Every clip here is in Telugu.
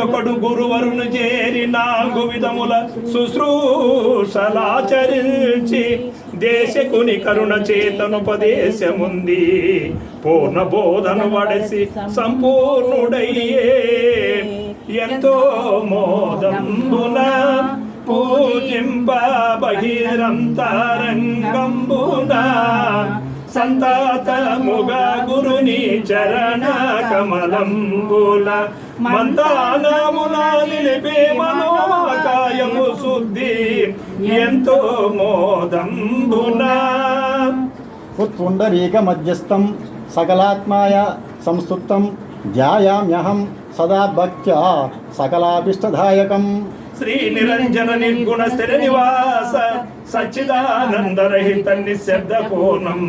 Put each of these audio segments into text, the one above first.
ఒకడు గురువరును చేరి 4 విధముల శుశ్రూషలాచరించి దేశకుని కరుణ చేతనుపదేశముంది పూర్ణ బోధను వడసి సంపూర్ణుడయ్యే ఎంతో మోదంబున పూజింప బహిరంతరంగంబున సంతాతముగా గురుని చరణ కమలంబుల మంతానమున నిలిపే మనోకాయము శుద్ధి ఎంతో మోదంబున పుండరీక మధ్యస్థం సకలాత్మాయ సంస్తుతం ధ్యాయామ్యహం సదా భక్త్యా సకలాభిష్టదాయకం. శ్రీ నిరంజన నిర్గుణ స్థిర నివాస సచ్చిదానందరహిత నిశ్శబ్ద పూర్ణం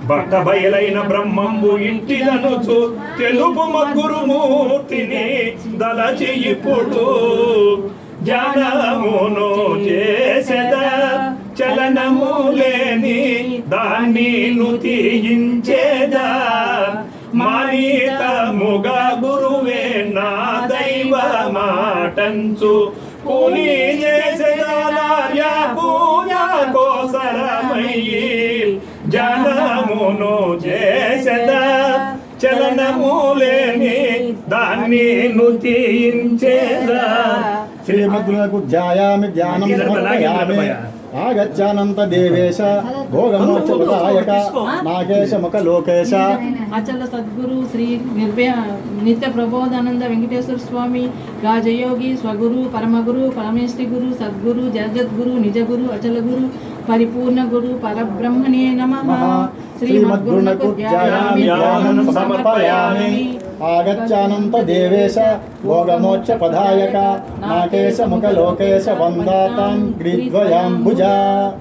భక్త బయలైన బ్రహ్మంబు ఇంటిదనుచు తెలుపు మగ్గురుమూర్తిని దలచి ఇప్పుడు జ్ఞానమును చేసెద చలనము లేని దాన్ని నుతియించేదా మానితముగా గురువే నా దైవ మాటంచు పూని చేసేదార్య పూజ కోసరమయ్యి జనమును చేసేదా చలనము లేని దాన్ని నుతించేదా. శ్రీమద్గురులకు ధ్యాయామి ధ్యానం సమర్పయామి ఆగచ్చానంత దేవేశ భోగమోక్షదాయక నాగేశ ముఖ లోకేశ. అచల సద్గురు శ్రీ నిర్భయ నిత్య ప్రబోధానంద వెంకటేశ్వర స్వామి రాజయోగి స్వగురు పరమగురు పరమేశ్వరి గురు సద్గురు జగద్గురు నిజగురు అచల గురు పరిపూర్ణ గురు పరబ్రహ్మణే నమః. శ్రీమద్గురులకు ధ్యాయామి ధ్యానం సమర్పయామి ఆగచ్చానంత దేవేశ భోగమోక్ష పదాయక నాకేశ ముఖ లోకేశ వందాతాం గ్రీద్వయాంబుజ.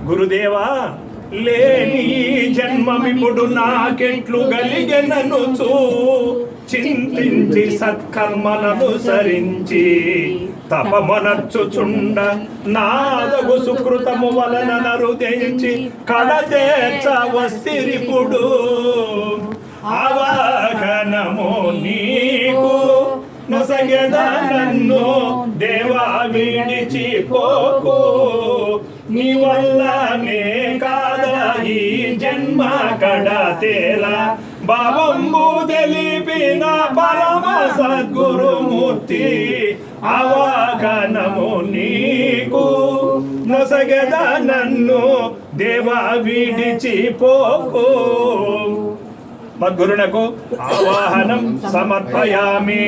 గురుదేవా లేని జన్మమిప్పుడు నాకెట్లు గలిగెననుచు చింతించి సత్కర్మలను సరించి తపమనర్చుచుండ నాదగు సుకృతము వలన నరుదెంచి కడతేర్చ వస్తిరిపుడు అవగనము నీకు నొసగెదా నన్ను దేవా విడిచిపోకు నీ వల్లనే కాదా ఈ జన్మ కడతేలా భావంబు తెలిపిన పరమ సద్గురుమూర్తి అవగనము నీకు నొసగెదా నన్ను దేవా విడిచిపోకు. మద్గురునకు ఆవాహనం సమర్పయామి.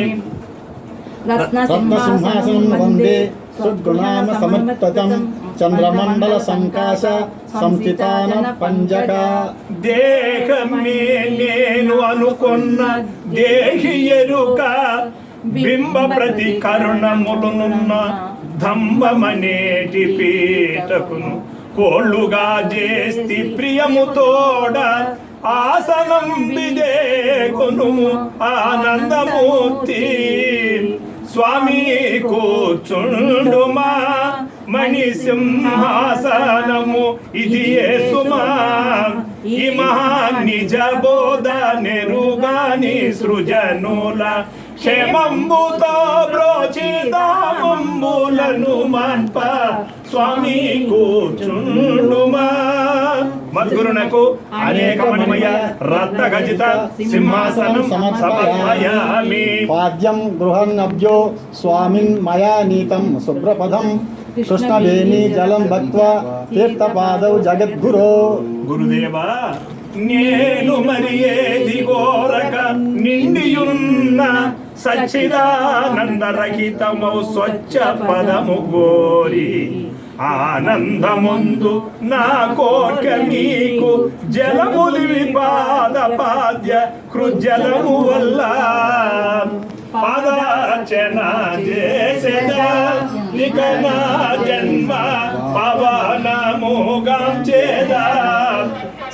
రత్నసింహాసనం వందే సద్గుణామ సమర్పితం చంద్రమండల సంకాశ సంస్థితాన పంజక. దేహమే నేను అనుకున్న దేహి ఎరుక బింబ ప్రతి కరుణములునున్న ధంబమనేటి పీటకును కోళ్ళుగా చేస్తి ప్రియముతోడ ఆసనం బిదే కొనుము ఆనందమూర్తి స్వామి కూర్చుండుమా మణి సింహాసనము ఇది సుమా ఈ మహా నిజ బోధ నెరుగాని సృజనుల క్షేమంబుతో బ్రోచిదామంబులను మాన్ప స్వామి కూర్చుండుమా. మద్గురునకు అనేకమణిమయ రత్న గజిత సింహాసనం సమర్పయామి. పాద్యం గృహన్నభ్యో స్వామిన్ మయా నీతం శుభ్రపదం కృష్ణవేణీ జలం భక్త్వా తీర్థపాదౌ జగద్గురో. గురుదేవా నేను మరి ఏది కోరక నిండియున్న సచ్చిదానందరహితమౌ స్వచ్ఛ పదము గోరి ఆనందముందు నా కోర్క నీకు జలములివి పాద పాద్య కృజలము వల్ల పాదార్చన చేసేదా ఇక నా జన్మ పవనముగాంచేదా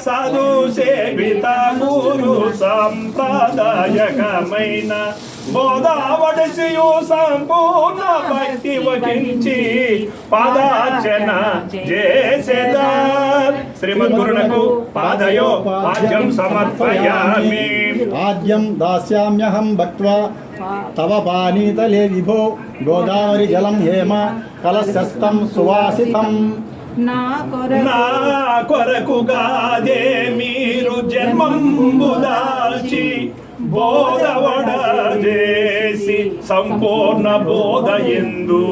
సాధు సేవిత గురు సంప్రదాయకమైన బోధావడసియు సంపూర్ణ భక్తి వహించి పాదార్చన చేసేదా. శ్రీమద్గురునకు పాదయో పాద్యం సమర్పయామి. ఆద్యం దాస్యామ్యహం భక్త్వా తవ పానీతలే విభో గోదావరి జలం హేమ కలశస్థం సువాసితం. నా నా కొరకుగాదే మీరు జన్మంబు దాల్చి బోధవడ చేసి సంపూర్ణ బోధ ఎందు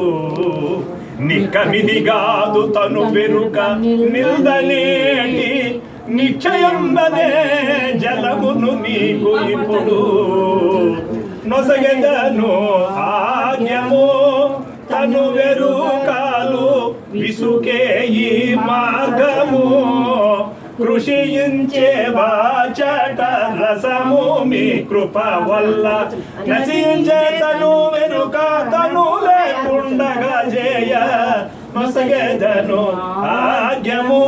నిక్కమిదిగాదు తను పెరుక నిల్దనేటి నిశ్చయంబనే జలమును నీకు ఇప్పుడు నొసగెదను ఆజ్ఞము తను వెరుకాలు విసుకే ఈ మార్గము కృషించే వాచట రసము మీ కృప వల్ల నశించే తను వెనుక తను లేకుండగా చేయ నొసగెదను ఆజ్ఞము